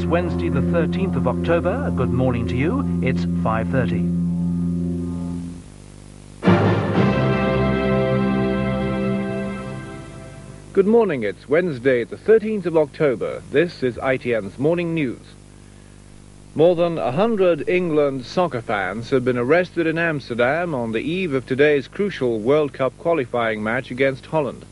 It's Wednesday the 13th of October. Good morning to you. It's 5:30. Good morning. It's Wednesday the 13th of October. This is ITN's Morning News. More than 100 England soccer fans have been arrested in Amsterdam on the eve of today's crucial World Cup qualifying match against Holland.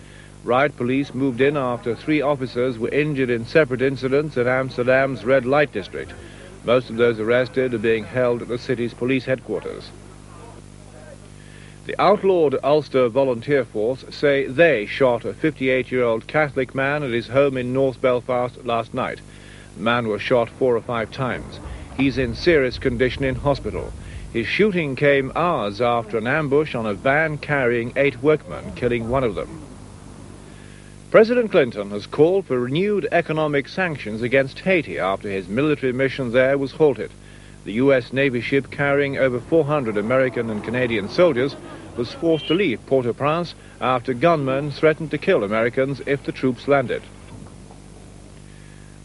Riot police moved in after 3 officers were injured in separate incidents in Amsterdam's red light district. Most of those arrested are being held at the city's police headquarters. The outlawed Ulster Volunteer Force say they shot a 58-year-old Catholic man at his home in North Belfast last night. The man was shot 4 or 5 times. He's in serious condition in hospital. His shooting came hours after an ambush on a van carrying 8 workmen, killing one of them. President Clinton has called for renewed economic sanctions against Haiti after his military mission there was halted. The U.S. Navy ship carrying over 400 American and Canadian soldiers was forced to leave Port-au-Prince after gunmen threatened to kill Americans if the troops landed.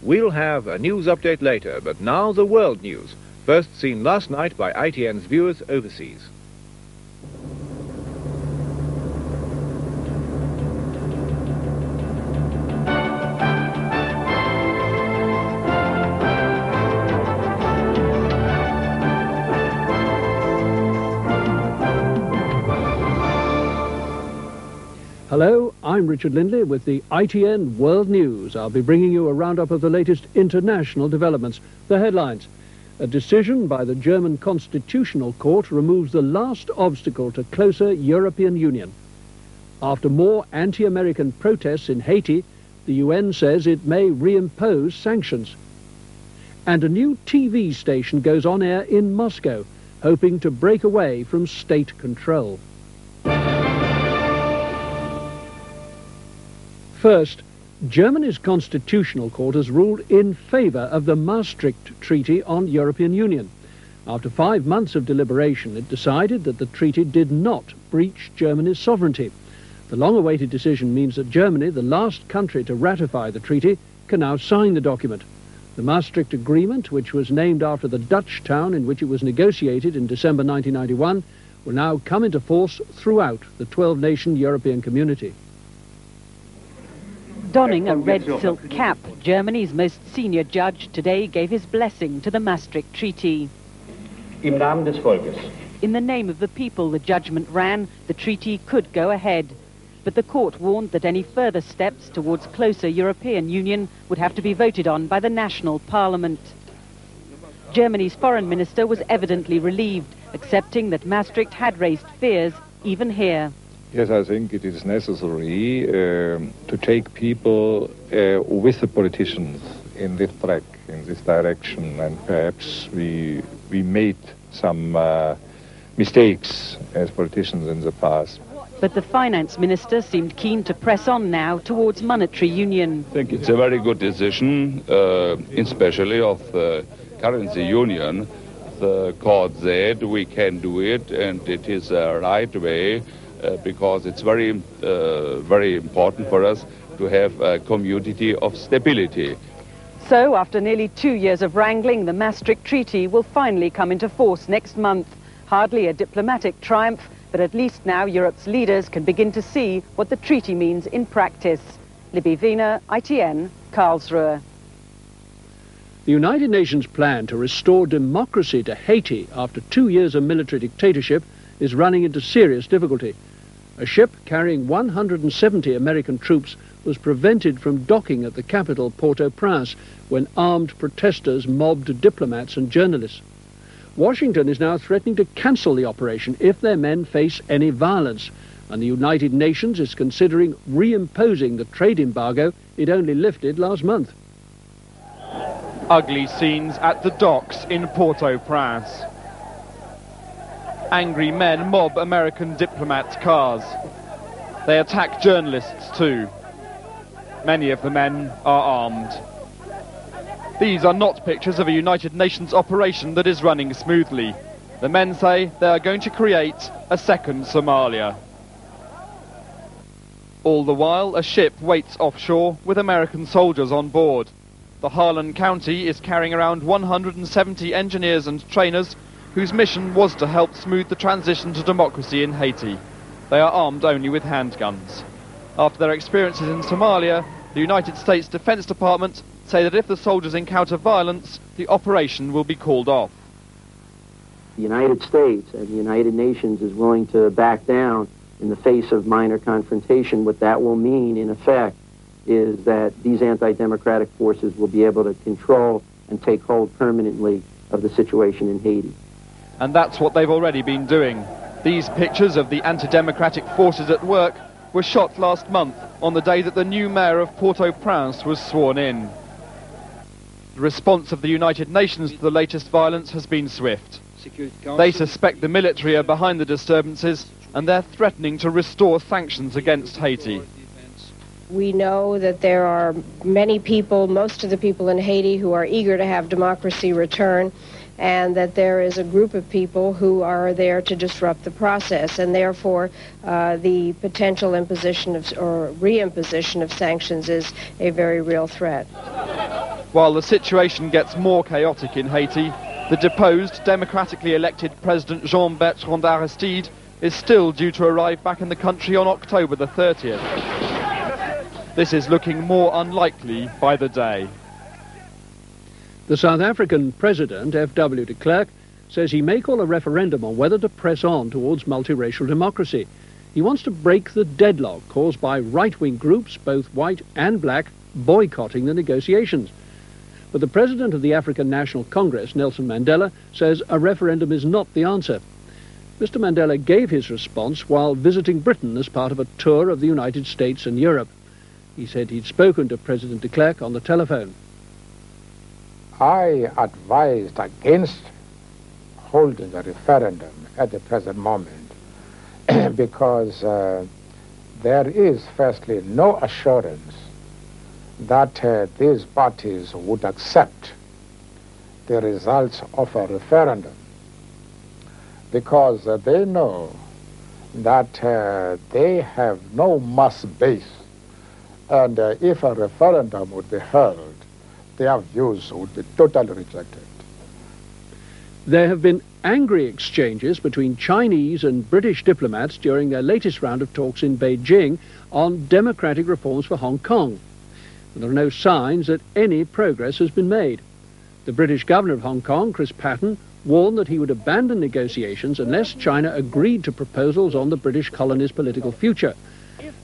We'll have a news update later, but now the world news, first seen last night by ITN's viewers overseas. Hello, I'm Richard Lindley with the ITN World News. I'll be bringing you a roundup of the latest international developments. The headlines. A decision by the German Constitutional Court removes the last obstacle to closer European Union. After more anti-American protests in Haiti, the UN says it may reimpose sanctions. And a new TV station goes on air in Moscow, hoping to break away from state control. First, Germany's Constitutional Court has ruled in favour of the Maastricht Treaty on European Union. After 5 months of deliberation, it decided that the treaty did not breach Germany's sovereignty. The long-awaited decision means that Germany, the last country to ratify the treaty, can now sign the document. The Maastricht Agreement, which was named after the Dutch town in which it was negotiated in December 1991, will now come into force throughout the 12-nation European community. Donning a red silk cap, Germany's most senior judge today gave his blessing to the Maastricht Treaty. Im Namen des Volkes. In the name of the people, the judgment ran, the treaty could go ahead. But the court warned that any further steps towards closer European Union would have to be voted on by the national parliament. Germany's foreign minister was evidently relieved, accepting that Maastricht had raised fears, even here. Yes, I think it is necessary to take people with the politicians in this track, in this direction, and perhaps we made some mistakes as politicians in the past. But the finance minister seemed keen to press on now towards monetary union. I think it's a very good decision, especially of the currency union. The court said we can do it, and it is a right way. Because it's very important for us to have a community of stability. So, after nearly 2 years of wrangling, the Maastricht Treaty will finally come into force next month. Hardly a diplomatic triumph, but at least now Europe's leaders can begin to see what the treaty means in practice. Libby Wiener, ITN, Karlsruhe. The United Nations plan to restore democracy to Haiti after 2 years of military dictatorship is running into serious difficulty. A ship carrying 170 American troops was prevented from docking at the capital, Port-au-Prince, when armed protesters mobbed diplomats and journalists. Washington is now threatening to cancel the operation if their men face any violence, and the United Nations is considering reimposing the trade embargo it only lifted last month. Ugly scenes at the docks in Port-au-Prince. Angry men mob American diplomats' cars. They attack journalists too. Many of the men are armed. These are not pictures of a United Nations operation that is running smoothly. The men say they are going to create a second Somalia. All the while, a ship waits offshore with American soldiers on board. the Harlan County is carrying around 170 engineers and trainers whose mission was to help smooth the transition to democracy in Haiti. They are armed only with handguns. After their experiences in Somalia, the United States Defense Department say that if the soldiers encounter violence, the operation will be called off. The United States and the United Nations is willing to back down in the face of minor confrontation. What that will mean, in effect, is that these anti-democratic forces will be able to control and take hold permanently of the situation in Haiti. And that's what they've already been doing. These pictures of the anti-democratic forces at work were shot last month on the day that the new mayor of Port-au-Prince was sworn in. The response of the United Nations to the latest violence has been swift. They suspect the military are behind the disturbances, and they're threatening to restore sanctions against Haiti. We know that there are many people, most of the people in Haiti, who are eager to have democracy return, and that there is a group of people who are there to disrupt the process, and therefore the potential imposition of, or reimposition of sanctions is a very real threat. While the situation gets more chaotic in Haiti, the deposed, democratically elected President Jean-Bertrand Aristide is still due to arrive back in the country on October the 30th. This is looking more unlikely by the day. The South African President, F.W. de Klerk, says he may call a referendum on whether to press on towards multiracial democracy. He wants to break the deadlock caused by right-wing groups, both white and black, boycotting the negotiations. But the President of the African National Congress, Nelson Mandela, says a referendum is not the answer. Mr. Mandela gave his response while visiting Britain as part of a tour of the United States and Europe. He said he'd spoken to President de Klerk on the telephone. I advised against holding a referendum at the present moment because there is, firstly, no assurance that these parties would accept the results of a referendum, because they know that they have no mass base, and if a referendum would be held, their views would be totally rejected. There have been angry exchanges between Chinese and British diplomats during their latest round of talks in Beijing on democratic reforms for Hong Kong. And there are no signs that any progress has been made. The British governor of Hong Kong, Chris Patten, warned that he would abandon negotiations unless China agreed to proposals on the British colony's political future.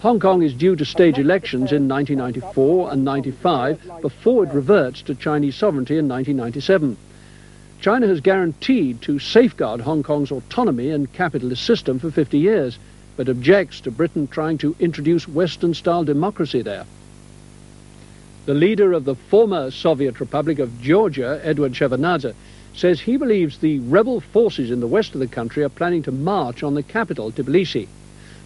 Hong Kong is due to stage elections in 1994 and 95 before it reverts to Chinese sovereignty in 1997. China has guaranteed to safeguard Hong Kong's autonomy and capitalist system for 50 years, but objects to Britain trying to introduce Western-style democracy there. The leader of the former Soviet Republic of Georgia, Edward Shevardnadze, says he believes the rebel forces in the west of the country are planning to march on the capital, Tbilisi.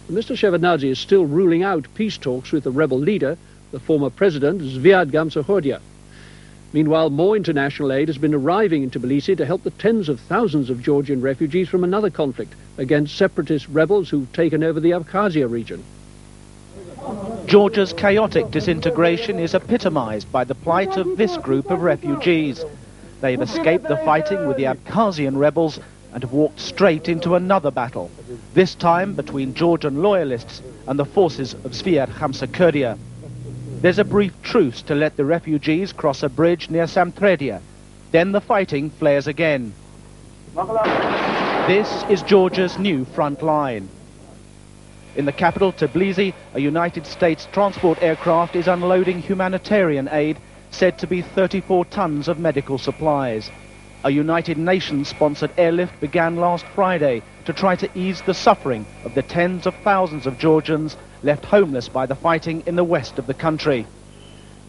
Mr. Shevardnadze is still ruling out peace talks with the rebel leader, the former president, Zviad Gamsakhodia. Meanwhile, more international aid has been arriving in Tbilisi to help the tens of thousands of Georgian refugees from another conflict against separatist rebels who've taken over the Abkhazia region. Georgia's chaotic disintegration is epitomized by the plight of this group of refugees. They've escaped the fighting with the Abkhazian rebels and have walked straight into another battle, this time between Georgian loyalists and the forces of Zviad Gamsakhodia. There's a brief truce to let the refugees cross a bridge near Samtredia. Then the fighting flares again. This is Georgia's new front line. In the capital, Tbilisi, a United States transport aircraft is unloading humanitarian aid, said to be 34 tons of medical supplies. A United Nations-sponsored airlift began last Friday to try to ease the suffering of the tens of thousands of Georgians left homeless by the fighting in the west of the country.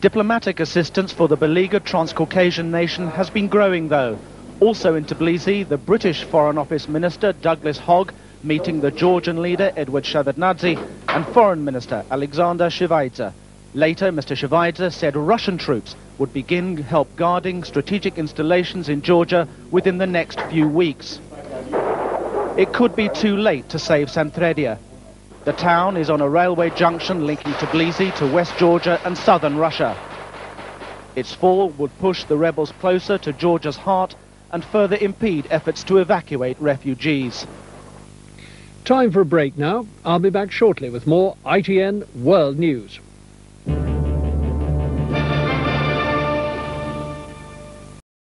Diplomatic assistance for the beleaguered Transcaucasian nation has been growing, though. Also in Tbilisi, the British Foreign Office Minister Douglas Hogg meeting the Georgian leader Edward Shevardnadze and Foreign Minister Alexander Shevardnadze. Later, Mr. Shevardnadze said Russian troops would begin help guarding strategic installations in Georgia within the next few weeks. It could be too late to save Samtredia. The town is on a railway junction linking Tbilisi to West Georgia and southern Russia. Its fall would push the rebels closer to Georgia's heart and further impede efforts to evacuate refugees. Time for a break now. I'll be back shortly with more ITN World News.